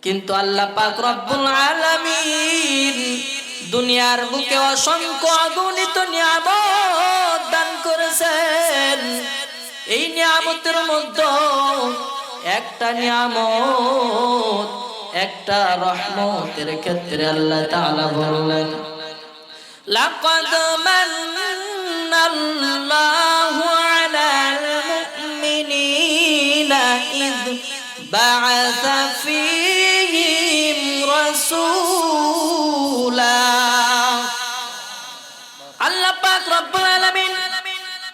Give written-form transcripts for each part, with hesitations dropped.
কিন্তু আল্লাহ পাক রব্বুল আলামিন দুনিয়ার বুকে অসংখ্য অগণিত নিয়ামত দান করেছেন। এই নিয়ামতের মধ্যে একটা নিয়ামত, একটা রহমতের ক্ষেত্রে আল্লাহ তাআলা বললেন, লাকাদ মান্নাল্লাহু আলাল মুমিনিনা ইয বা'আসা ফীহিম রাসূলা। আল্লাহ পাক রব্বুল আলামিন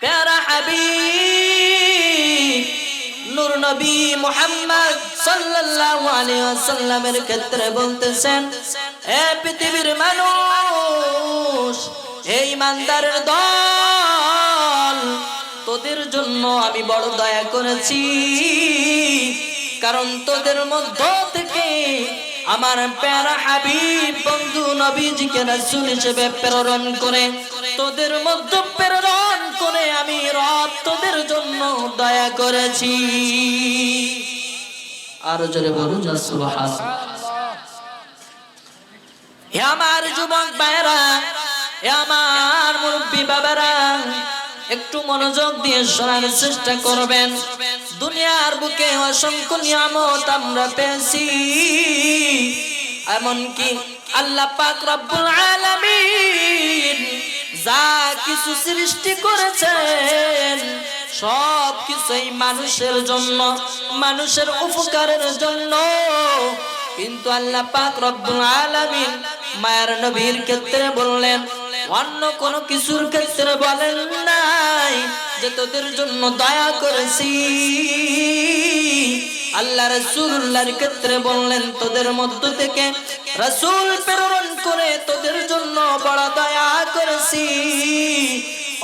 প্যারা হাবিব নূর নবী মুহাম্মদ সাল্লাল্লাহু আলাইহি ওয়াসাল্লামের ক্ষেত্রে বলতেছেন, হে পৃথিবীর মানুষ, হে ইমানদারের দল, তোদের জন্য আমি বড় দয়া করেছি, কারণ তোদের মধ্য থেকে আমার প্যারা হাবিব বন্ধু নবীজিকে রাসূল হিসেবে প্রেরণ করে, তোদের মধ্যে প্রেরণ করে আমি রব তোদের জন্য দয়া করেছি। আর জোরে বলুন সুবহানাল্লাহ। হে আমার যুবক ভাইরা, হে আমার মুরব্বী বাবারা, একটু মনোযোগ দিয়ে শোনার চেষ্টা করবেন। দুনিয়ার বুকে অসংখ্য নিয়ামত আমরা পেয়েছি, এমনকি আল্লাহ পাক রব্বুল আলামিন যা কিছু সৃষ্টি করেছেন সব কিছুই মানুষের জন্য, মানুষের উপকারের জন্য। কিন্তু আল্লাহ পাক রব্বুল আলামিন মায়ের নবীর ক্ষেত্রে বললেন, অন্য কোন কিছুর ক্ষেত্রে বলেন নাই যে তোদের জন্য দয়া করেছি। আল্লাহ রাসূলুল্লাহর ক্ষেত্রে বললেন, তোদের মধ্য থেকে রাসূল প্রেরণ করে তোদের জন্য বড় দয়া করেছি।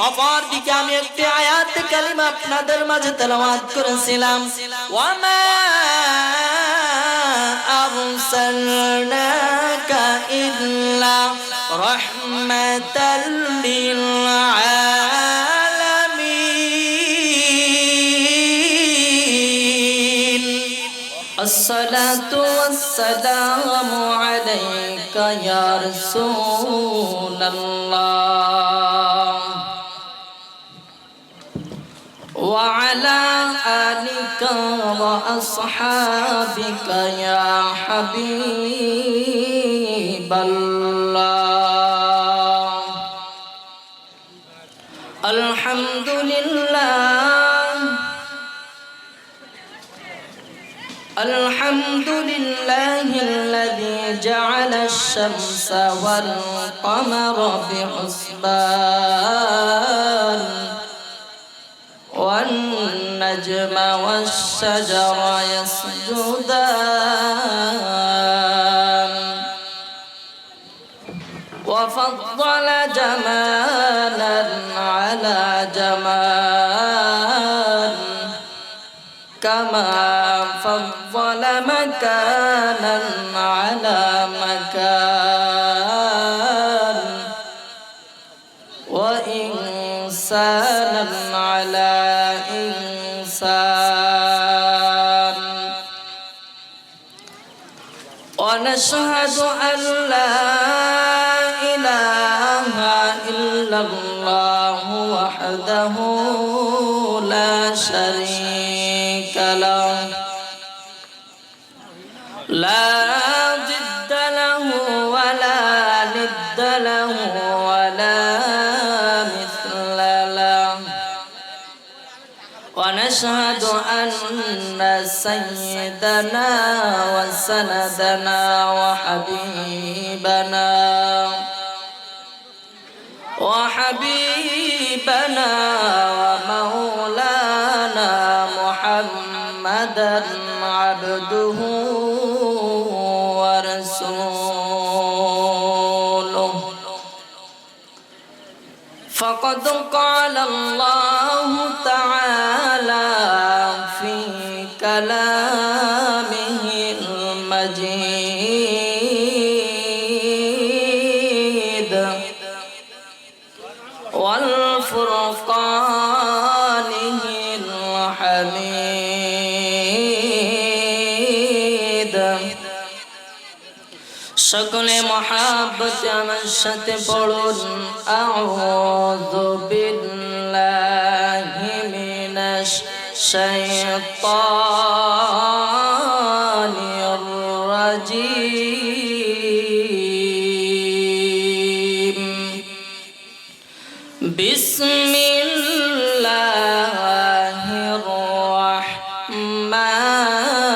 অপর দিকে আমি একটি আয়াত কালিমা আপনাদের মাঝে তেলাওয়াত করেছিলাম, ওয়ামা আরসালনাকা ইল্লা রাহমাতাল লিল আলামিন। আসসালাতু ওয়াসসালামু আলাইকা ইয়া রাসূলাল্লাহ ওয়া আলা আলিকা ওয়া আসহাবিকা ইয়া হাবিবাল্লাহ। আলহামদুলিল্লাহ, আলহামদুলিল্লাহিল্লাযী জা'আলা আশ-শামসা ওয়াল কামারা বিহুসবান ওয়ান নাজমা ওয়াশ-শাজারা ইয়াসজুদান ওয়া ফাদ্দালা জামালান আলা জামাল কামা فضل مكانا على مكان وإنسانا على إنسان ونشهد أن لا إله إلا الله وحده لا شريك له لا ضد له ولا ند له ولا مثل له ونشهد أن سيدنا وسندنا وحبيبنا ومولانا محمدا عبده ورسوله. فقد قال الله تعالى في كلامه المجيد والفرقانه الحميد সকলে মহাব্বতে আমার সাথে পড়ুন আউযু বিল্লাহি মিনাশ শাইতানির রাজিম বিসমিল্লাহির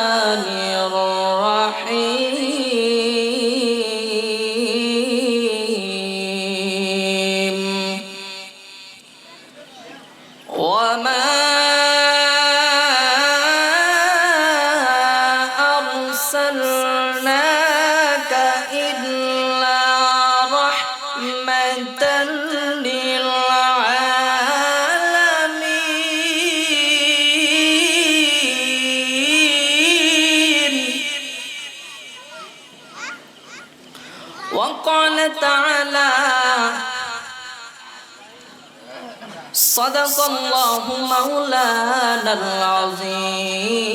রাহমানির রাহিম ওয়ামা আরসালনাকা ইল্লা রাহমাতাল লিল আলামিন وقال تعالى صدق الله مولانا العظيم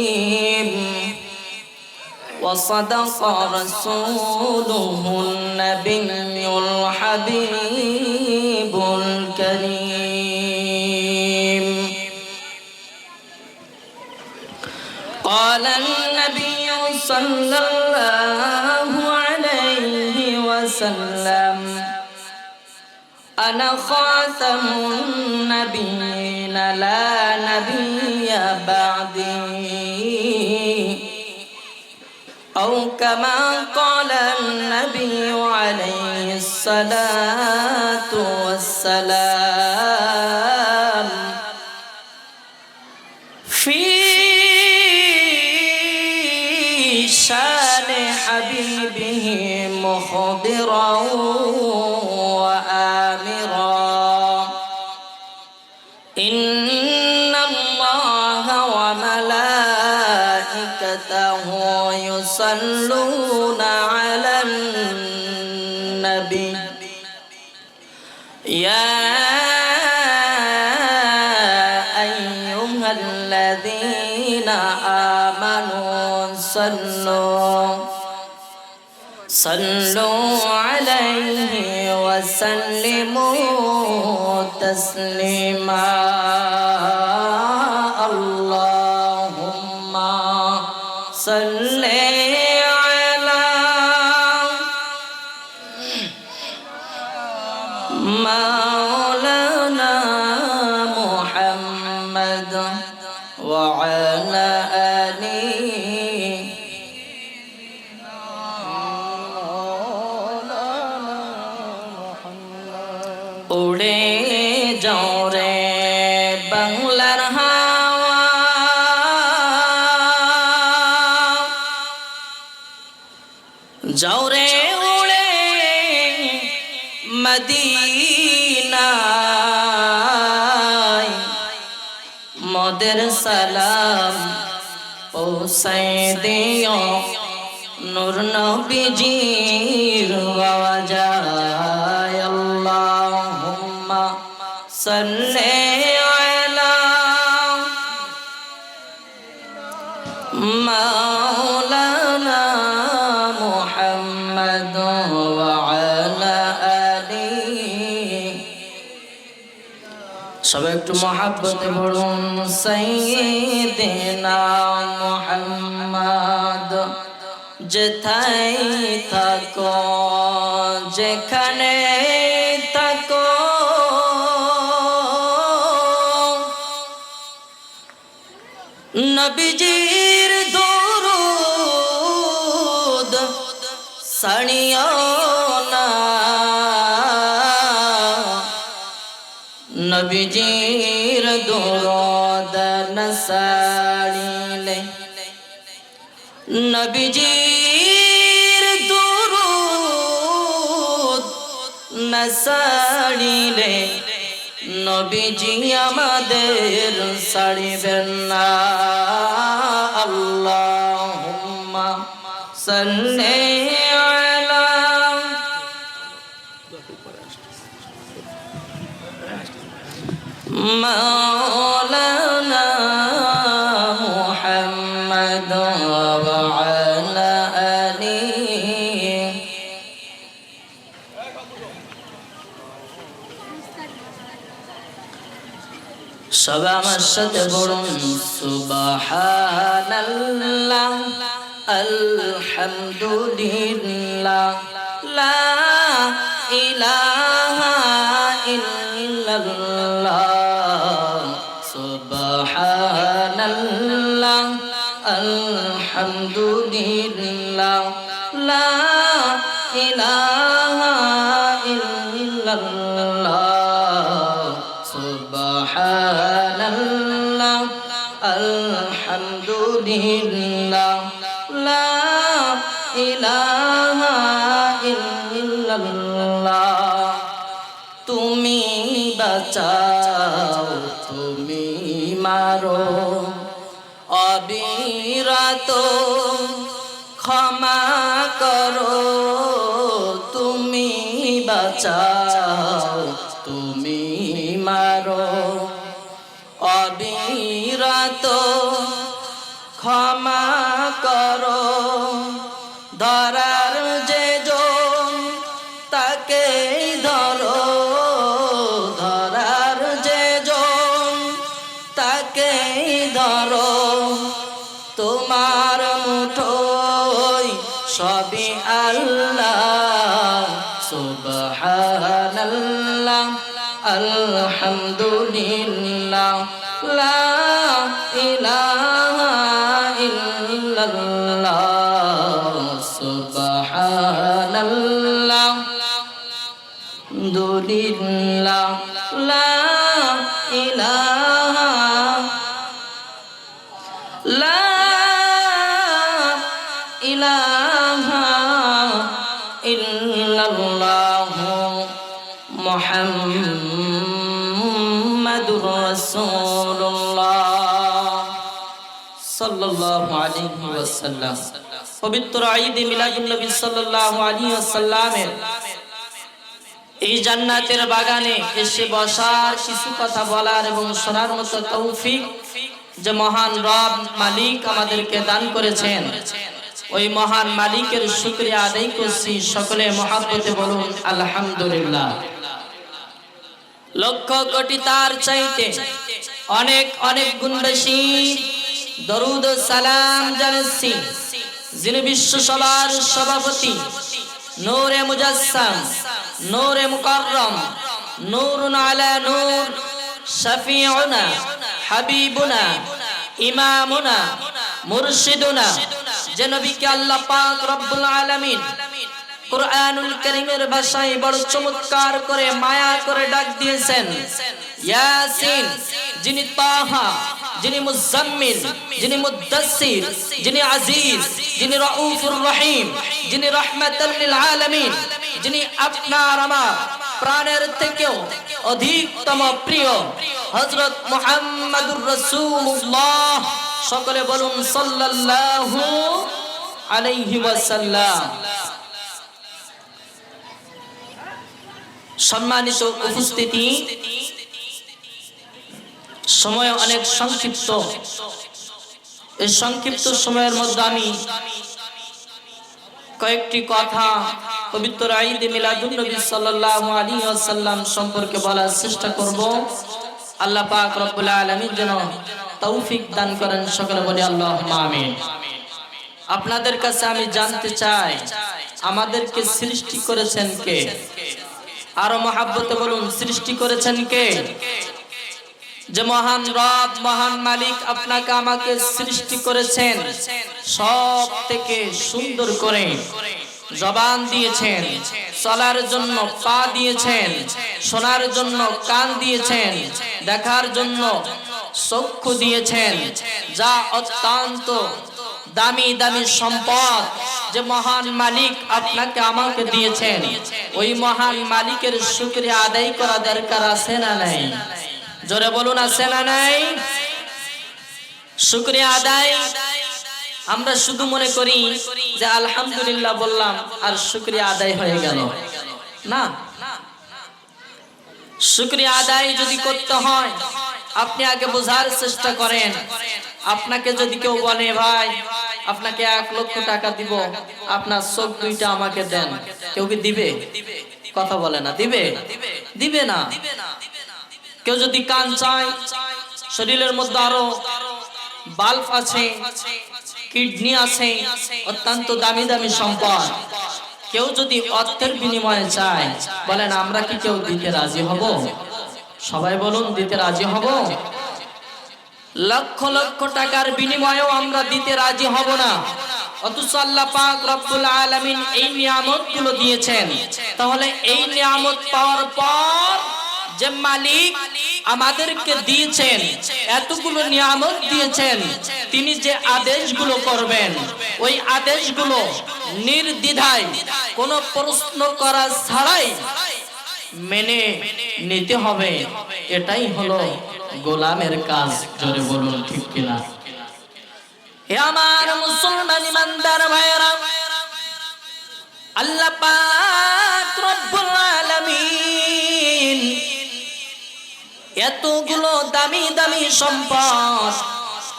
وصدق رسوله النبي الحبيب الكريم قال النبي صلى الله عليه وسلم أنا خاتم النبيين لا نبي بعدي أو كما قال النبي عليه الصلاة والسلام في شان حبيبه مخبرا وآمرا إن الله وملائكته يصلون على النبي يا أيها الذين آمنوا صلوا عليه وسلموا تسليما اللهم صل على مولانا محمد وعلى آله উড়ে যাও রে বাংলার হাওয়া যাও রে উড়ে মদিনায় মোদের সালাম পৌঁছাই দিও নূর নবীজির আওয়াজায় আল্লাহুম্মা সাল্লি আলা মাওলানা মুহাম্মাদ ওয়া আলা আলিহি সবাই একটু মহাব্বতে বলুন সাইয়্যিদিনা মুহাম্মদ যেথায় থাকো যেখানে থাকো নবীজির দরুদ সানিও না নবীজির দরুদ না সানিলে নবীজির দরুদ না সানিলে নবীজি আমাদের ছাড়িবেন না আল্লাহুম্মা সাল্লি আলা মাওলানা মুহাম্মদ ওয়া আলা আলিহি সবাই আমার সাথে বলুন সুবহানাল্লাহ আলহামদুলিল্লাহ লা ইলাহা ইল্লাল্লাহ সুবহানাল্লাহ আলহামদুলিল্লাহ লা ইলাহা ইল্লাল্লাহ সুবহানাল্লাহ আলহামদুলিল্লাহ লা ইলাহা ইল্লাল্লাহ তুমি বাঁচাও তুমি মারো অবিরত ক্ষমা করো তুমি বাঁচাও তুমি মারো অবিরত ক্ষমা করো ধরার যে জন তাকে ধরো ধরার যে জন তাকে ধরো তোমার মুঠোয় সবই আল্লাহ সুবহানাল্লাহ আলহামদুলিল্লাহ লা ইলাহা ইল্লাল্লাহ সুবহানাল্লাহ আলহামদুলিল্লাহ লা ইলাহা লা ইলাহা ইল্লাল্লাহ মুহাম্মাদুর রাসূলুল্লাহ সাল্লাল্লাহু আলাইহি ওয়াসাল্লাম। পবিত্র ঈদ মিলাদুন নবী সাল্লাল্লাহু আলাইহি ওয়াসাল্লামের এই জান্নাতের বাগানে এসে বসার, কিছু কথা বলার এবং শোনার মতো তৌফিক যে মহান রব মালিক আমাদেরকে দান করেছেন, ওই মহান মালিকের শুকরিয়া আদায় করছি। সকলে মহাব্বতে বলুন আলহামদুলিল্লাহ। লক্ষ কোটি তার চাইতে অনেক অনেক গুণ বেশি দরুদ ও সালাম জানাচ্ছি যিনি বিশ্ব সবার সভাপতি, নূরে মুজাসসাম, নূরে মুকাররম, নূরুন আলা নূর, শাফিউনা, হাবিবুনা, ইমামুনা, মুরশিদুনা, যে নবীকে আল্লাহ পাক রব্বুল আলামিন কুরআনুল কারীমের ভাষায় বড় চমৎকার করে মায়া করে ডাক দিয়েছেন ইয়াসিন, যিনি তাহা, যিনি মুজাম্মিল, যিনি মুদ্দাসসির, যিনি আজিজ, যিনি রাউফুর রহিম, যিনি রাহমাতাল লিল আলামিন, যিনি আপনার আমার প্রাণের থেকেও অধিকতম প্রিয় হযরত মুহাম্মাদুর রাসূলুল্লাহ। সকলে বলুন সাল্লাল্লাহু আলাইহি ওয়াসাল্লাম। সম্মানিত উপস্থিতি, সময় অনেক সংক্ষিপ্ত। এই সংক্ষিপ্ত সময়ের মধ্যে আমি কয়েকটি কথা পবিত্র ঈদ মিলাদুন নবী সাল্লাল্লাহু আলাইহি ওয়াসাল্লাম সম্পর্কে বলার চেষ্টা করব। আল্লাহ পাক রব্বুল আলামিন যেন তৌফিক দান করেন। সকলে বলি আল্লাহুম্মা আমিন। আপনাদের কাছে আমি জানতে চাই, আমাদেরকে সৃষ্টি করেছেন কে? আরো মহাব্বতে বলুন, সৃষ্টি করেছেন কে? যে মহান রব, মহান মালিক আপনাকে আমাকে সৃষ্টি করেছেন, সব থেকে সুন্দর করে জবান দিয়েছেন, চলার জন্য পা দিয়েছেন, শোনার জন্য কান দিয়েছেন, দেখার জন্য চক্ষু দিয়েছেন, যা অত্যন্ত দামি দামি সম্পদ যে মহান মালিক আপনাকে আমাকে দিয়েছেন, ওই মহান মালিকের শুকরিয়া আদায় করা দরকার আছে না নাই? জোরে বলুন, আছে না নাই? শুকরিয়া আদায় আমরা শুধু মনে করি যে আলহামদুলিল্লাহ বললাম আর শুকরিয়া আদায় হয়ে গেল না। শুকরিয়া আদায় যদি করতে হয়, আপনি আগে বোঝার চেষ্টা করেন। আপনাকে যদি কেউ বলে ভাই আপনাকে 1 লক্ষ টাকা দিব, আপনার চোখ দুইটা আমাকে দেন, কেউ কি দিবে? কথা বলে না, দিবে? দিবে না। কেউ যদি কান চায় শরীরের মধ্যে আরো বাল্ব আছে, কিডনি আছে, অত্যন্ত দামি দামি সম্পদ। কেউ যদি অর্থের বিনিময়ে চায়, বলেন আমরা কি কেউ দিতে রাজি হব? সবাই বলুন, দিতে রাজি হব? লক্ষ লক্ষ টাকার বিনিময়েও আমরা দিতে রাজি হব না। অথচ আল্লাহ পাক রব্বুল আলামিন এই নিয়ামতগুলো দিয়েছেন। তাহলে এই নিয়ামত পাওয়ার পর যে মালিক আমাদেরকে দিয়েছেন, এতগুলো নিয়ামত দিয়েছেন, তিনি যে আদেশগুলো করবেন, ওই আদেশগুলো নির্দ্বিধায় কোনো প্রশ্ন করা ছাড়াই মেনে নিতে হবে। এটাই হলো গোলামের কাজ। জোরে বলুন ঠিক কিনা? হে আমার মুসলমান ইমানদার ভাইরা, আল্লাহ পাক রব্বুল আলামিন এতগুলো দামি দামি সম্পদ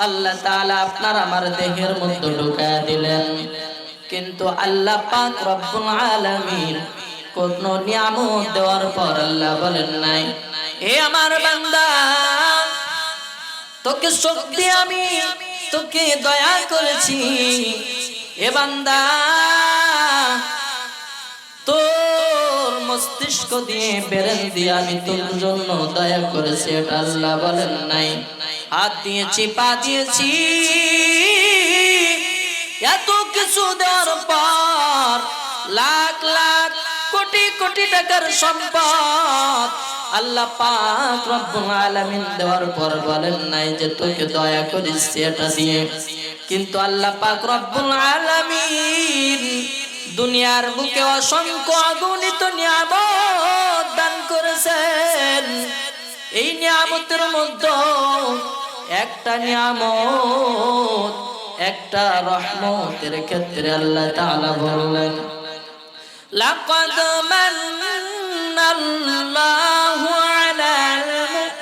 আল্লাহ তাআলা আপনার আমার দেহের মধ্যে ঢুকায়া দিলেন, কিন্তু আল্লাহ পাক রব্বুল আলামিন কোন নিয়ামত দেওয়ার পর আল্লাহ বলেন নাই, হে আমার বান্দা, তোকে শক্তি আমি তোকে দয়া করেছি, এ বান্দা তোর মস্তিষ্ক দিয়ে ব্রেন দিয়ে আমি তোর জন্য দয়া করেছি। এটা আল্লাহ বলেন নাই। হাত দিয়েছি, পা দিয়েছি, এত কিছু দেওয়ার পর লাখ লাখ কোটি কোটি টাকার সম্পদ আল্লাহ পাক রব্বুল আলামিন দেওয়ার পর বলেন নাই যে তোকে দয়া করেছি এটা দিয়ে। কিন্তু আল্লাহ পাক রব্বুল আলামিন দুনিয়ার বুকে অসংখ্য অগণিত নিয়ামত দান করেছেন। এই নিয়ামতের মধ্যে একটা নিয়ামত, একটা রহমতের ক্ষেত্রে আল্লাহ তাআলা বললেন, লাকাদ মান্নাল্লাহু আলাল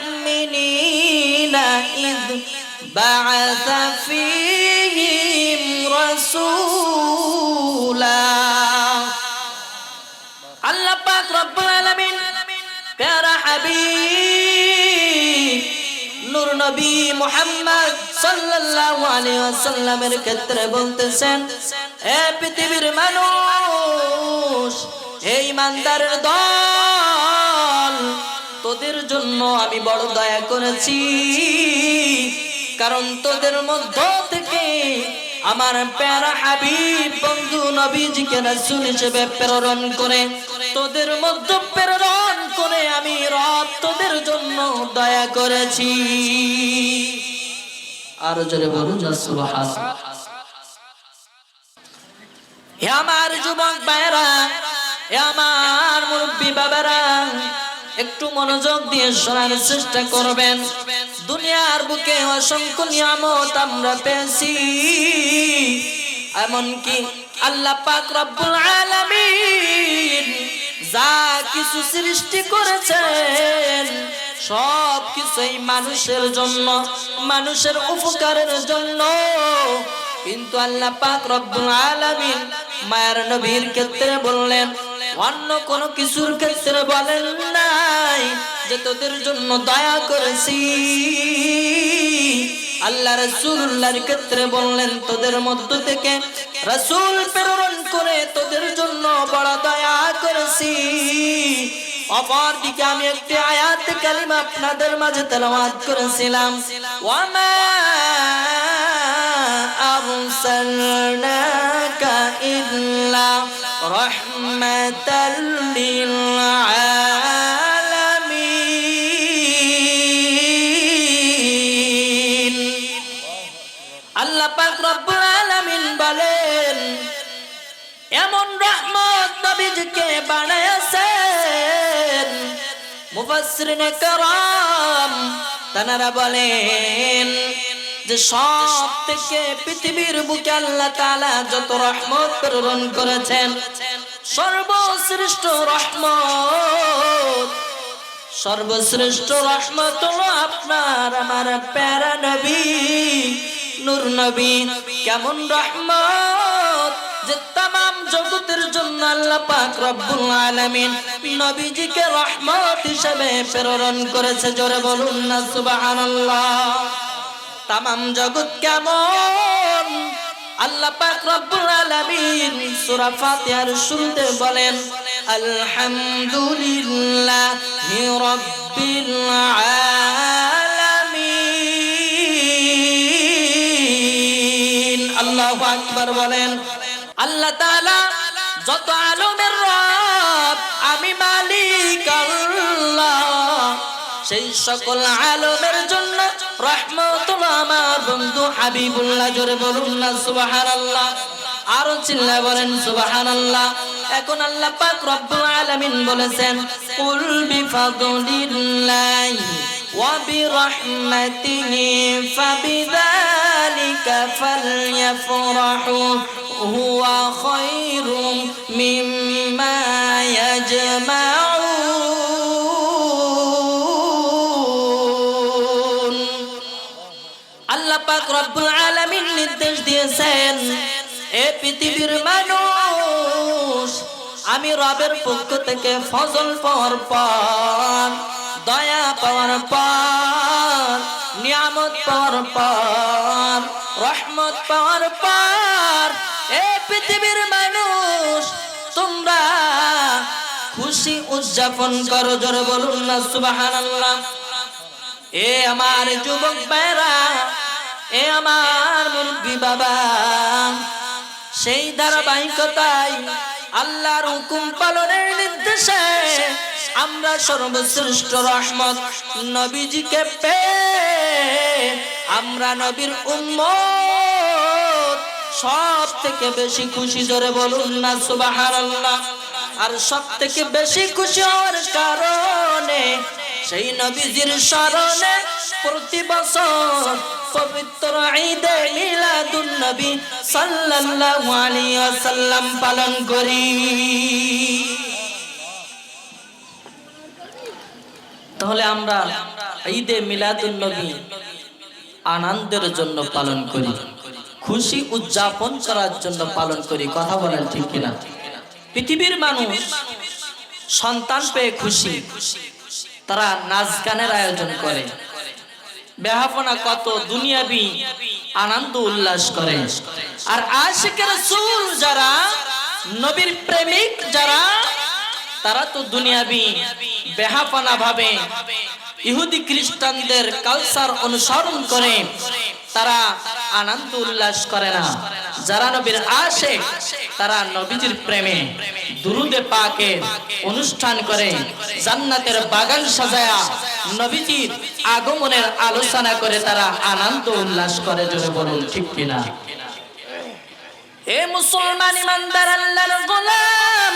মুমিনিনা ইয বা'আসা ফীহিম রাসূলা। আল্লাহ পাক রব্বুল আলামিন প্যারা হাবিব নূর নবী মুহাম্মদ সাল্লাল্লাহু আলাইহি ওয়াসাল্লামের ক্ষেত্রে বলতেছেন, হে পৃথিবীর মানুষ, হে ঈমানদারের দল, তোদের জন্য আমি বড় দয়া করেছি, কারণ তোদের মধ্য থেকে আমার প্যারা হাবিব বন্ধু নবীজিকে রাসূল হিসেবে প্রেরণ করে, তোদের মধ্যে প্রেরণ করে আমি রব তোদের জন্য দয়া করেছি। আর জোরে বলুন সুবহানাল্লাহ। হে আমার যুবক ভাইরা, হে আমার মুরব্বী বাবারা, একটু মনোযোগ দিয়ে শোনার চেষ্টা করবেন। দুনিয়ার বুকে অসংখ্য নিয়ামত আমরা পেয়েছি, এমনকি আল্লাহ পাক রব্বুল আলামিন যা কিছু সৃষ্টি করেছেন সব কিছুই মানুষের জন্য, মানুষের উপকারের জন্য। কিন্তু আল্লাহ পাক রব্বুল আলামিন মায়ের নবীর ক্ষেত্রে বললেন, অন্য কোন কিছুর ক্ষেত্রে বলেন নাই যে তোদের জন্য দয়া করেছি। আল্লাহ রাসূলুল্লাহর ক্ষেত্রে বললেন, তোদের মধ্য থেকে রাসূল প্রেরণ করে তোদের জন্য বড় দয়া করেছি। অপরদিকে আমি একটি আয়াত কালিমা আপনাদের মাঝে তেলাওয়াত করেছিলাম, ওয়ামা আরসালনাকা ইল্লা রাহমাতাল লিল আলামিন। আল্লাহ পাক রব্বুল আলামিন বলেন, এমন রহমত নবীজিকে বানায়াছেন। মুফাসসিরিনে কেরাম তারা বলেন যে সব থেকে পৃথিবীর বুকে আল্লাহ তাআলা যত রহমত প্রেরণ করেছেন, সর্বশ্রেষ্ঠ রহমত, সর্বশ্রেষ্ঠ রহমত হলো আপনার আমার প্যারা নবী নূর নবী। কেমন রহমত যে তামাম জগতের জন্য আল্লাহ পাক রব্বুল আলামিন নবীজিকে রহমত হিসেবে প্রেরণ করেছে। জোরে বলুন না সুবহানাল্লাহ। তামাম জগৎ কেমন আল্লাহ পাক রব্বুল আলামিন সূরা ফাতিহার শুরুতে বলেন আলহামদুলিল্লাহি রাব্বিল আলামিন। আল্লাহু আকবার বলেন। আল্লাহ তাআলা যত আলমের রব, আমি মালিক আল্লাহ। সেই সকল আলমের জন্য রহমতুল আমার বন্ধু হাবিবুল্লাহ। জোরে বলুন না সুবহানাল্লাহ। আরো চিল্লায় বলেন সুবহানাল্লাহ। এখন আল্লাহ পাক রব্বুল আলামিন বলেছেন কুল বিফাদলিল্লাহি ওয়া বিরহমাতিহি ফাবিযালিকা ফালইফরাহু হুয়া খায়রুম মিম্মা ইয়াজমাউন। আল্লাহ পাক রব্বুল আলামিন নির্দেশ দিয়েছেন, এ পৃথিবীর মানুষ, আমি রবের পক্ষ থেকে ফজল পাওয়ার পর, দয়া পাওয়ার পর, নিয়ামত পাওয়ার পর, রহমত পাওয়ার পর, এ পৃথিবীর মানুষ তোমরা খুশি উদযাপন করো। জোরে বলুন না সুবহানাল্লাহ। এ আমার যুবক ভাইরা, এ আমার মুরব্বী বাবা, সেই ধারাবাহিকতায় আল্লাহর হুকুম পালনের নির্দেশে আমরা সর্বশ্রেষ্ঠ রহমত নবীজিকে পেয়ে আমরা নবীর উম্মত সব থেকে বেশি খুশি। জোরে বলুন না সুবহানাল্লাহ। আর সব থেকে বেশি খুশি হওয়ার কারণে সেই নবীজির স্মরণে প্রতি বছর পবিত্র ঈদে মিলাদুন নবী সাল্লাল্লাহু আলাইহি ওয়াসাল্লাম পালন করি। তাহলে আমরা ঈদে মিলাদুন নবী আনন্দের জন্য পালন করি, খুশি উদযাপন করার জন্য পালন করি। কথা বলেন ঠিক কিনা? পৃথিবীর মানুষ সন্তান পেয়ে খুশি, তারা নাচ গানের আয়োজন করে, বেহাপনা কত দুনিয়াবি আনন্দ উল্লাস করে। আর আশিক রাসূল যারা, নবীর প্রেমিক যারা, তারা তো দুনিয়াবি বেহাপনা ভাবে ইহুদি খ্রিস্টানদের কালচার অনুসরণ করে তারা আনন্দ উল্লাস করে না। যারা নবীর আশিক, তারা নবীজির প্রেমে দুরুদে পাকে অনুষ্ঠান করে, জান্নাতের বাগান সাজায়া নবীজির আগমনের আলোচনা করে তারা আনন্দ উল্লাস করে। জোরে বলুন ঠিক কিনা? এ মুসলমান ইমানদার, আল্লাহর গোলাম,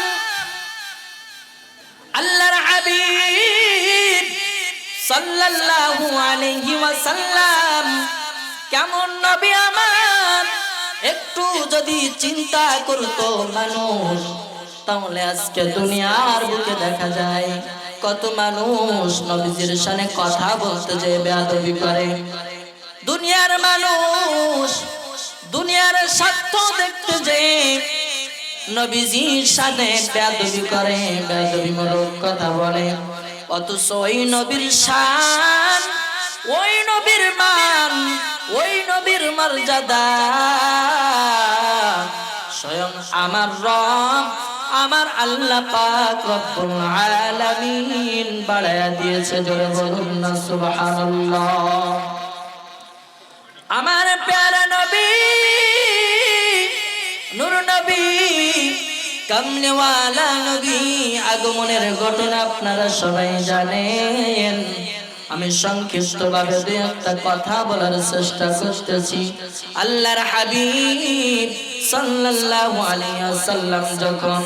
আল্লাহর হাবিব সাল্লাল্লাহু আলাইহি ওয়াসাল্লাম কেমন নবী আমার, একটু যদি চিন্তা করতো মানুষ, তাহলে আজকে দুনিয়ার বুকে দেখা যায় কত মানুষ নবীজির শানে কথা বলতে যে বেয়াদবি করে। দুনিয়ার মানুষ দুনিয়ার স্বার্থ দেখতে যে নবীজির শানে বেয়াদবি করে, বেয়াদবিমূলক কথা বলে। অথচ ওই নবীর শান, ওই নবীর মান, ওই নবীর মর্যাদা স্বয়ং আমার রব, আমার আল্লাহ পাক রব্বুল আলামিন বাড়ায়া দিয়েছে। জোরে বলুন না সুবহানাল্লাহ। আমার প্যারা নবী, নূর নবী, কামলিওয়ালা নবী আগমনের ঘটনা আপনারা সবাই জানেন। আমি সংক্ষিপ্ত ভাবে দুই একটা কথা বলার চেষ্টা করতেছি। আল্লাহর হাবিব সাল্লাল্লাহু আলাইহি ওয়াসাল্লাম যখন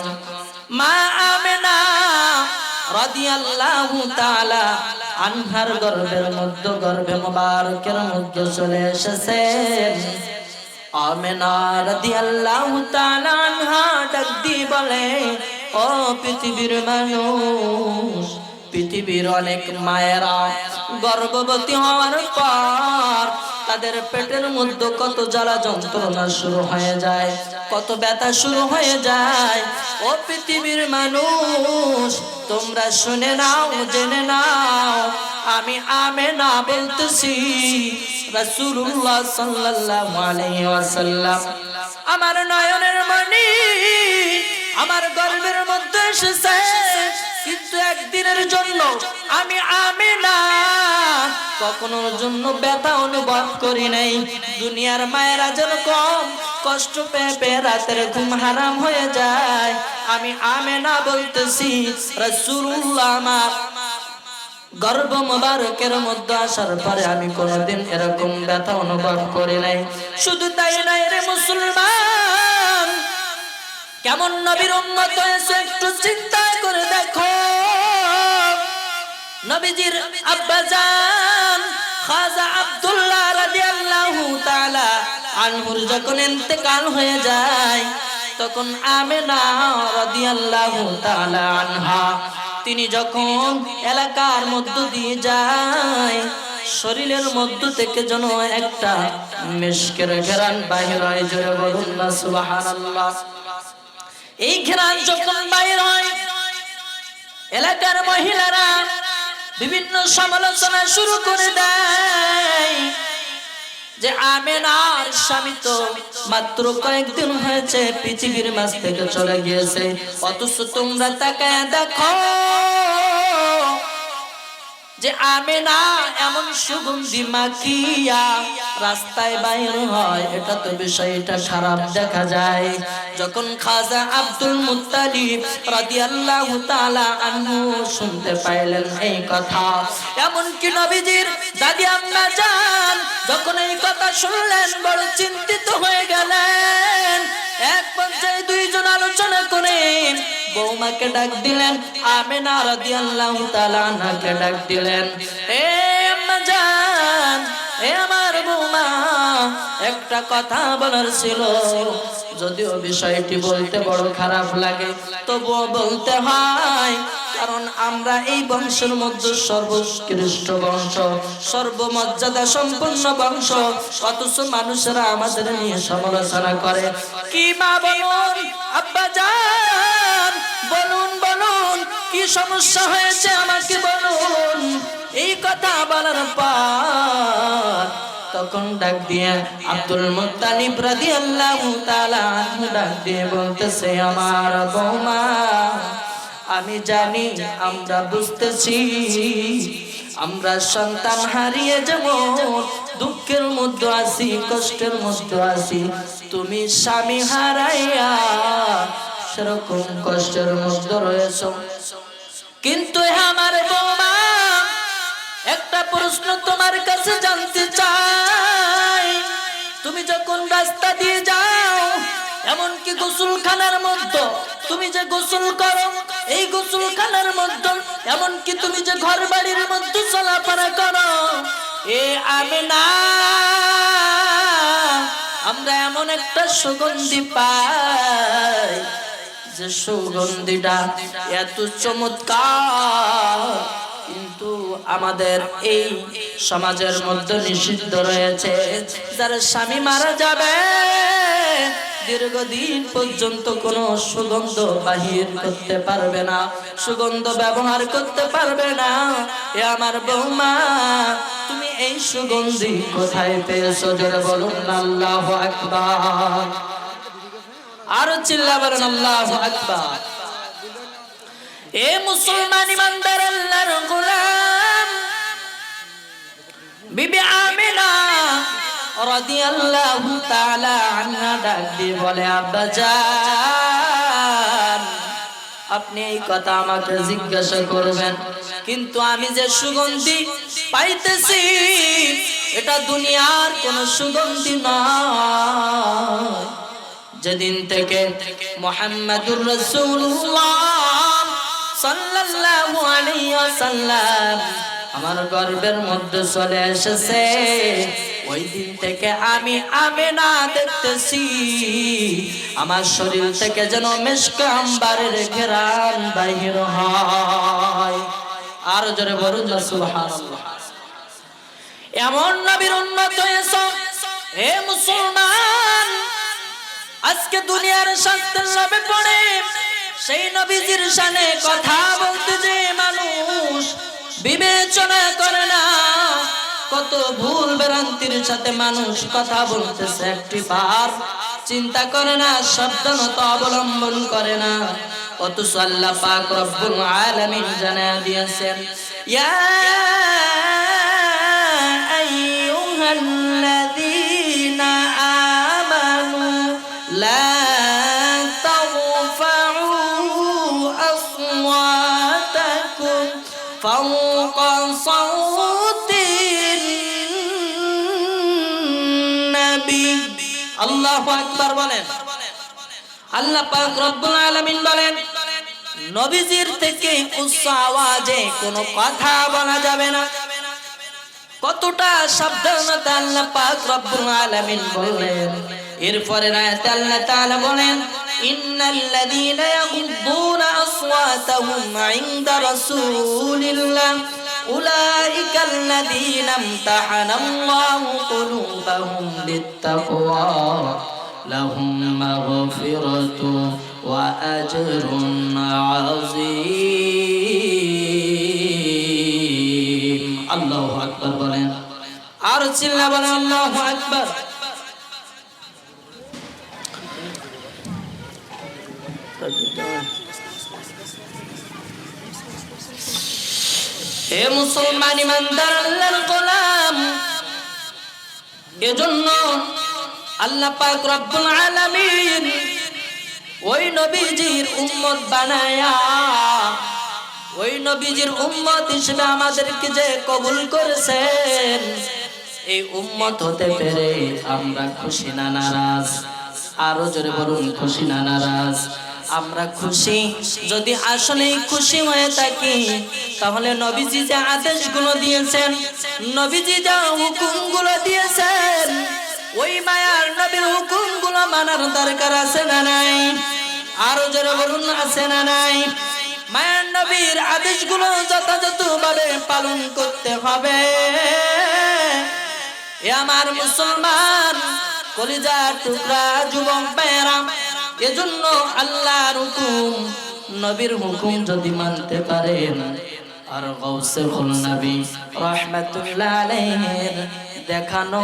মা আমিনা রাদিয়াল্লাহু তাআলা আনহার গর্ভের মধ্যে, গর্ভে মুবারকের মধ্যে চলে এসেছেন, আমিনা রাদিয়াল্লাহু তাআলা আনহা ডাক দিয়ে বলে, ও পৃথিবীর মানুষ, পৃথিবীর অনেক মায়েরা গর্ভবতী হওয়ার পর তাদের পেটের মধ্যে কত জ্বালা যন্ত্রণা শুরু হয়ে যায়, কত ব্যথা শুরু হয়ে যায়। ও পৃথিবীর মানুষ তোমরা শুনে নাও, জেনে নাও, আমি আমেনা বলতেছি। রাসূলুল্লাহ সাল্লাল্লাহু আলাইহি ওয়াসাল্লাম আমার নয়নের মণি, আমার গর্বের মধ্যে এসেছে, কিন্তু একদিনের জন্য আমি আমেনা কখনোর জন্য ব্যথা অনুভব করি নাই। দুনিয়ার মায়েরা যেন কম কষ্ট পেয়ে পেয়ে রাতের ঘুম হারাম হয়ে যায়, আমি আমেনা বলতেছি রাসূলুল্লাহ আমার গর্ভ মোবারকের মধ্যে আসার পরে আমি কোনোদিন এরকম ব্যথা অনুভব করি নাই। শুধু তাই নয় রে মুসলমান, কেমন নবীর উম্মত হয়েছে একটু চিন্তা করে দেখো। নবীজির আব্বাজান খাজা আব্দুল্লাহ রাদিয়াল্লাহু তাআলা আনহুর যখন ইন্তেকাল হয়ে যায়, তখন আমেনা রাদিয়াল্লাহু তাআলা আনহা তিনি যখন এলাকার মধ্য দিয়ে যায়, শরীরের মধ্য থেকে যেন একটা মিশকের ঘেরান বাহির হয়। জোরে বলুন না সুবহানাল্লাহ। এই ঘেরান যখন বাহির হয়, এলাকার মহিলারা বিভিন্ন সমালোচনা শুরু করে দেয় যে আমেনার স্বামী তো মাত্র কয়েকদিন হয়েছে পৃথিবীর মাঝ থেকে চলে গিয়েছে, অথচ তোমরা তাকায় দেখো যে আমেনা এমন সুগন্ধি মাখিয়া রাস্তায় বাইর হয়, এটা তো বিষয়টা খারাপ দেখা যায়। যখন খাজা আব্দুল মুত্তালিব রাদিয়াল্লাহু তাআলা আনহু শুনতে পাইলেন এই কথা, এমন কি নবীজির দাদি আম্মা জান যখন এই কথা শুনলেন বড় চিন্তিত হয়ে গেলেন। এক পর্যায়ে দুইজন আলোচনা করেন, বৌমাকে ডাক দিলেন, আমেনা রাদিয়াল্লাহু তাআলা আনহাকে ডাক দিলেন, এ আম্মা জান, এ আমার বৌমা, একটা কথা বলার ছিল, যদিও বিষয়টি বলতে বড় খারাপ লাগে তবুও বলতে হয়, কারণ আমরা এই বংশের মধ্যে সর্বোৎকৃষ্ট বংশ, সর্বমর্যাদা সম্পন্ন বংশ, অথচ মানুষেরা আমাদের নিয়ে সমালোচনা করে। কি মা বলুন, আব্বা জান বলুন, বলুন কি সমস্যা হয়েছে আমাকে বলুন। এই কথা বলার পর তখন ডাক দিয়ে আব্দুল মুত্তালিব রাদিয়াল্লাহু তাআলা আনহু ডাক দিয়ে বলতেছে, আমার বৌমা, আমি জানি, আমরা বুঝতেছি, আমরা সন্তান হারিয়ে যাব, দুঃখের মধ্যে আছি, কষ্টের মধ্যে আছি, তুমি স্বামী হারাইয়া সেরকম কষ্টের মধ্যে রয়েছো। কিন্তু আমার বৌমা, একটা প্রশ্ন তোমার কাছে জানতে চাই, তুমি যখন রাস্তা দিয়ে যাও, এমনকি গোসলখানার মধ্যে তুমি যে গোসল করো, এই গোসলখানার মধ্যে এমনকি তুমি যে ঘর বাড়ির মধ্যে চলাফেরা করো, এ আমেনা, আমরা এমন একটা সুগন্ধি পাই যে সুগন্ধিটা এত চমৎকার, কিন্তু আমাদের এই সমাজের মধ্যে নিষিদ্ধ রয়েছে। যার স্বামী মারা যাবে দীর্ঘদিন পর্যন্ত কোনো সুগন্ধ বাহির করতে পারবে না, সুগন্ধ ব্যবহার করতে পারবে না। এ আমার বৌমা, তুমি এই সুগন্ধি কোথায় পেয়েছো? জোরে বলুন আল্লাহু আকবার। আরো চিল্লা বলেন আল্লাহু আকবার। এ মুসলমান ইমানদার আল্লাহর গোলাম, বিবি আমিনা রাদিয়াল্লাহু তাআলা আনহা ডাক দিয়ে বলে, আব্বাজান, আপনি এই কথা আমাকে জিজ্ঞাসা করবেন, কিন্তু আমি যে সুগন্ধি পাইতেছি এটা দুনিয়ার কোন সুগন্ধি নয়। যেদিন থেকে মুহাম্মাদুর রাসূলুল্লাহ সাল্লাল্লাহু আলাইহি ওয়াসাল্লাম আমার গর্ভের মধ্যে চলে এসেছে, ওই দিন থেকে আমি আমেনা দেখতেছি আমার শরীর থেকে যেন মিশক আম্বারের ঘেরান বাহির হয়। আর জোরে বলুন সুবহানাল্লাহ। এমন নবীর উম্মত হয়েছে হে মুসলমান, আজকে দুনিয়ার শান্তির লাভে পড়ে সেই নবীজির শানে কথা বলতে যে মানুষ বিবেচনা করে না, কত ভুল ভ্রান্তির সাথে মানুষ কথা বলতেছে, একটি বার চিন্তা করে না, সাবধানতা অবলম্বন করে না। অথচ আল্লাহ পাক রব্বুল আলামিন জানায়া দিয়েছেন, ইয়া আইয়ুহাল্লাযীনা আমানু লা তারফাউ আসওয়াতাকুম ফাওকা সাওতিন নবী। আল্লাহু আকবার বলেন। আল্লাহ পাক রব্বুল আলামিন বলেন, নবীজির থেকে উচ্চ আওয়াজে কোনো কথা বলা যাবে না। কতটা সাবধানতা আল্লাহ পাক রব্বুল আলামিন বললেন। এরপরে আয়াতে আল্লাহ তাআলা বলেন, ইন্নাল্লাযীনা ইয়াগুদ্দুনা আসওয়াতাহুম ইনদা রাসূলিল্লাহ উলাইকাল্লাযীনা ইমতাহানাল্লাহু কুলুবাহুম লিত্তাকওয়া লাহুম মাগফিরাতু ওয়া আজরুন আযীম। আল্লাহু আকবার বলেন, আর চিল্লা বলেন আল্লাহু আকবার। হে মুসলমান ইমানদার আল্লাহর গোলাম, এজন্য আল্লাহ পাক রব্বুল আলামিন ওই নবীজির উম্মত বানায়া, ওই নবীজির উম্মত হিসেবে আমাদেরকে যে কবুল করেছেন, এই উম্মত হতে পেরে আমরা খুশি না নারাজ? আরো জোরে বলুন, খুশি না নারাজ? আমরা খুশি। যদি আসলেই খুশি হয়ে থাকি, তাহলে নবীজি যে আদেশগুলো দিয়েছেন, নবীজি যে হুকুমগুলো দিয়েছেন, ওই মায়ার নবীর হুকুমগুলো মানার দরকার আছে না নাই? আরো জোরে বলুন, আছে না নাই? মায়ার নবীর আদেশগুলো যথাযথভাবে পালন করতে হবে। এ আমার মুসলমান কলিজার টুকরা যুবক ভাইয়েরা, এজন্য আল্লাহর হুকুম, নবীর হুকুম যদি মানতে পারেন, আর গাউসুল নবী রাহমাতুল্লাহ আলাইহির দেখানো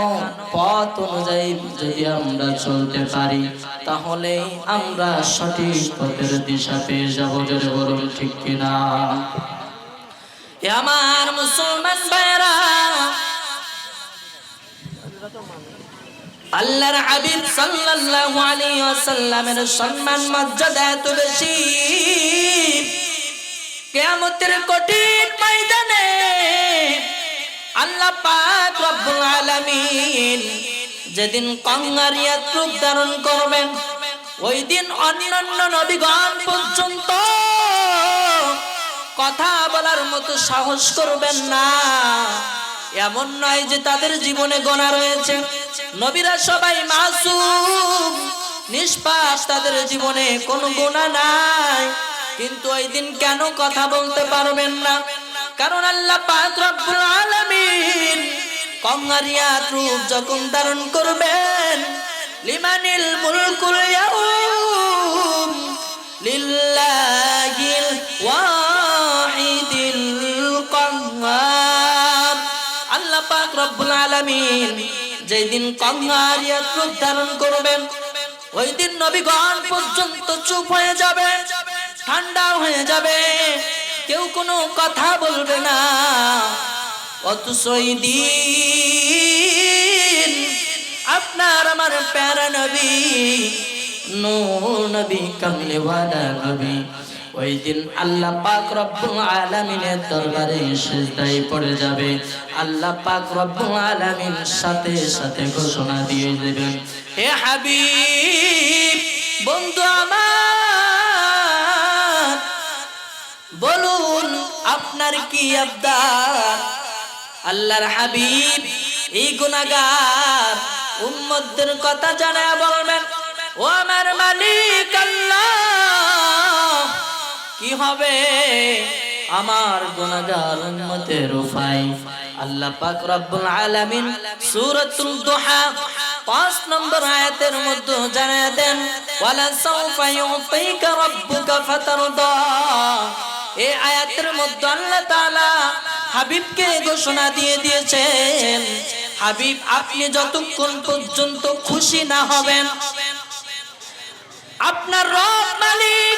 পথ অনুযায়ী যদি আমরা চলতে পারি, তাহলে আমরা সঠিক পথের দিশা পেয়ে যাব। জোরে বলুন ঠিক কিনা? এ আমার মুসলমান ভাইরা, আল্লাহর হাবিব সাল্লাল্লাহু আলাইহি ওয়াসাল্লামের সম্মান মর্যাদা এত বেশি, কিয়ামতের কঠিন ময়দানে আল্লাহ পাক রব্বুল আলামিন যেদিন কঙ্গারিয়াত রূপ ধারণ করবেন, ওই দিন অন্যান্য নবীগণ পর্যন্ত কথা বলার মতো সাহস করবেন না। এমন নয় যে তাদের জীবনে গুনাহ রয়েছে, নবীরা সবাই মাসুম নিষ্পাপ, তাদের জীবনে কোনো গুনাহ নাই। কিন্তু ওই দিন কেন কথা বলতে পারবেন না? কারণ আল্লাহ পাক রব্বুল আলামিন কঙ্গারিয়াত রূপ যখন ধারণ করবেন, লিমানিল মুলকুল ইয়াউম লিল্লাহিল ওয়াহিদিল কাহ্হার। আল্লাহ পাক রব্বুল আলামিন যেদিন কঙ্গারিয়াত রূপ ধারণ করবেন, ওই দিন নবীগণ পর্যন্ত চুপ হয়ে যাবে, ঠান্ডা হয়ে যাবে, কেউ কোনো কথা বলবে না। অথচ ওই দিন আপনার আমার প্যারা নবী, নূর নবী, কামলিওয়ালা নবী, ওই দিন আল্লাহ পাক রব্বুল আলামিনের দরবারে সিজদায় পড়ে যাবে। আল্লাহ পাক রব্বুল আলামিন সাথে সাথে ঘোষণা দিয়ে দেবেন, হে হাবিব, বন্ধু আমার, বলুন আপনার কি আবদার? আল্লাহর হাবিব এই গুনাহগার উম্মতদের কথা জানায় বলবেন, ও আমার মালিক আল্লাহ, কি হবে আমার গুনাহগার উম্মতের উপায়? আল্লাহ পাক রব্বুল আলামিন সূরাতুল দুহা 5 নম্বর আয়াতের মধ্যে জানিয়ে দেন ওয়ালা সাউফা ইউতিকা রাব্বুকা ফাতারদা। এই আয়াতের মধ্যে আল্লাহ তাআলা হাবিবকে ঘোষণা দিয়ে দিয়েছেন, হাবিব আপনি যতক্ষণ পর্যন্ত খুশি না হবেন, আপনার রব মালিক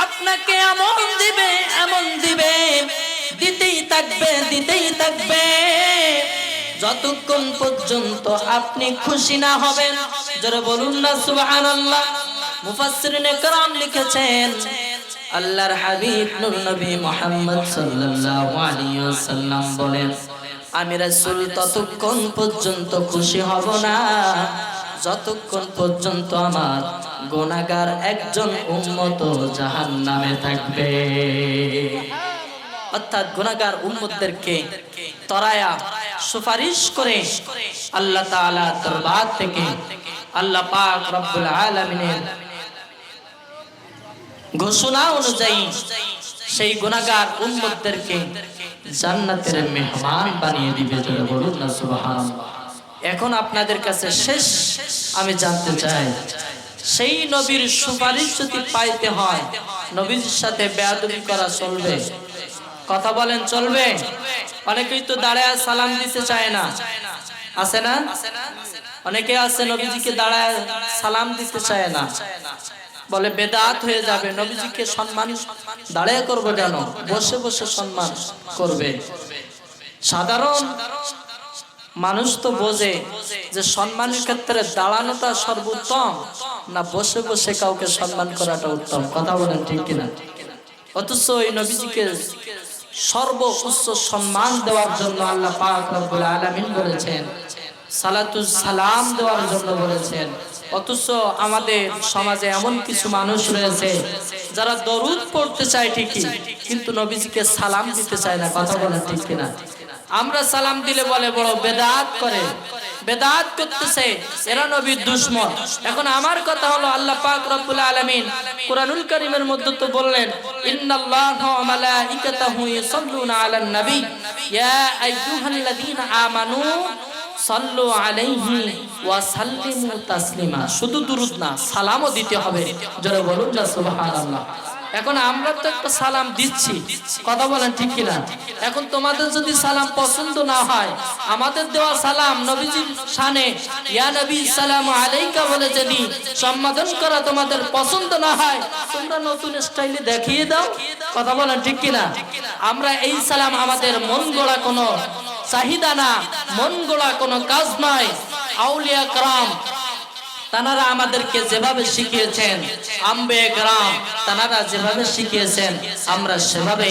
আপনাকে এমন দিবে, দিতেই থাকবে যতক্ষণ পর্যন্ত আপনি খুশি না হবেন। যারা বলুন না সুবহানাল্লাহ। মুফাসসিরিনে কেরাম লিখেছেন আল্লাহর হাবিব নূর নবী মুহাম্মদ সাল্লাল্লাহু আলাইহি ওয়াসাল্লাম বলেন, আমি রাসূল ততক্ষণ পর্যন্ত খুশি হব না যতক্ষণ পর্যন্ত আমার গুনাহগার একজন উম্মত জাহান্নামে থাকবে। অর্থাৎ গুনাহগার উম্মতদেরকে তরায়া সুপারিশ করে আল্লাহ তাআলা দরবার থেকে আল্লাহ পাক রব্বুল আলামিনের ঘোষণা অনুযায়ী সেই গুনাহগার উম্মতদেরকে জান্নাতের মেহমান বানিয়ে দিবে। যারা বলুন না সুবহানাল্লাহ। এখন আপনাদের কাছে শেষ আমি জানতে চাই, সেই নবীর সুপারিশ যদি পাইতে হয় নবীর সাথে বেয়াদবি করা চলবে? কথা বলেন চলবে? অনেকেই তো দাঁড়ায় সালাম দিতে চায় না, আছে না? অনেকে আছে নবীজিকে দাঁড়ায় সালাম দিতে চায় না, বলে বেদাত হয়ে যাবে। নবীজিকে সম্মান দাঁড়ায় করবো কেন, বসে বসে সম্মান করবে। সাধারণ মানুষ তো বোঝে যে সম্মানের ক্ষেত্রে দাঁড়ানোটা সর্বোত্তম না বসে বসে কাউকে সম্মান করাটা উত্তম। কথা বলেন ঠিক কিনা? অথচ এই নবীজিকে সর্বোচ্চ সম্মান দেওয়ার জন্য আল্লাহ পাক রব্বুল আলামিন বলেছেন, সালাতুস সালাম দেওয়ার জন্য বলেছেন। অথচ আমাদের সমাজে এমন কিছু মানুষ রয়েছে যারা দরুদ পড়তে চায় ঠিকই, কিন্তু নবীজিকে সালাম দিতে চায় না। কথা বলেন ঠিক কিনা? আমরা সালাম দিলে বলে বড় বেদাত করে, বেদাত করতেছে, এরা নবীর দুশমন। এখন আমার কথা হলো আল্লাহ পাক রব্বুল আলামিন কুরআনুল কারীমের মধ্যে তো বললেন, ইন্নাল্লাহা ওয়া মালাইকাতাহু ইউসাল্লুনা আলান নবী ইয়া আইয়ুহাল্লাযীনা আমানু সাল্লু আলাইহি ওয়া সাল্লিমু তাসলিমা। শুধু দুরূদ না, সালামও দিতে হবে। যারা বলুন না সুবহানাল্লাহ। এখন আমরা তো একটা সালাম দিচ্ছি, কথা বলেন ঠিক কিনা? এখন তোমাদের যদি সালাম পছন্দ না হয়, আমাদের দেওয়া সালাম নবীজির শানে ইয়া নবী সালামু আলাইকা বলে যদি সম্বোধন করা তোমাদের পছন্দ না হয়, তোমরা নতুন স্টাইলে দেখিয়ে দাও। কথা বলেন ঠিক কিনা? আমরা এই সালাম আমাদের মন গড়া কোনো চাহিদা না, মন গড়া কোনো কাজ নয়। আউলিয়া کرام তানারা আমাদেরকে যেভাবে শিখিয়েছেন, আম্বে کرام তানারা যেভাবে শিখিয়েছেন, আমরা সেভাবে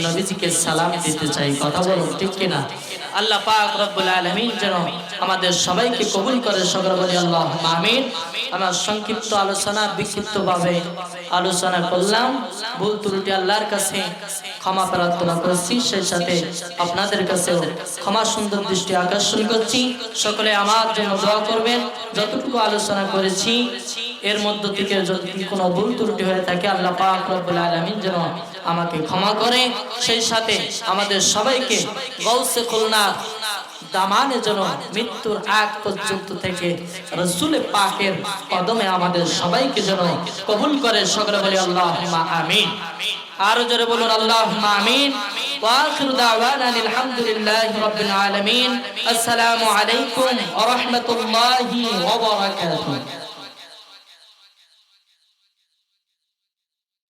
নবীজিকে সালাম দিতে চাই। কথা বলুন ঠিক কিনা? আল্লাহ পাক রব্বুল আলামিন যেন আমাদের সবাইকে কবুল করে। সকলে বলি আল্লাহুম্মা আমিন। আমার সংক্ষিপ্ত আলোচনা বিক্ষিপ্তভাবে আলোচনা করলাম, ভুল ত্রুটি আল্লাহর কাছে ক্ষমা প্রার্থনা করছি, সেই সাথে আপনাদের কাছেও ক্ষমা সুন্দর দৃষ্টি আকর্ষণ করছি। সকলে আমার জন্য দোয়া করবেন। যতটুকু আলোচনা করেছি এর মধ্য থেকে যদি কোনো ভুল ত্রুটি হয়ে থাকে আল্লাহ পাক রব্বুল আলামিন যেন আমাকে ক্ষমা করে, সেই সাথে আমাদের সবাইকে গাউসে খুলনা দামানে যেন মৃত্যুর আগ পর্যন্ত থেকে রাসূল পাকের কদমে আমাদের সবাইকে যেন কবুল করে। সকলে বলি আল্লাহুম্মা আমিন। আর জোরে বলুন আল্লাহুম্মা আমিন। ওয়া আখিরু দাওয়ানা আলহামদুলিল্লাহি রাব্বিল আলামিন। আসসালামু আলাইকুম ওয়া রাহমাতুল্লাহি ওয়া বারাকাতুহু।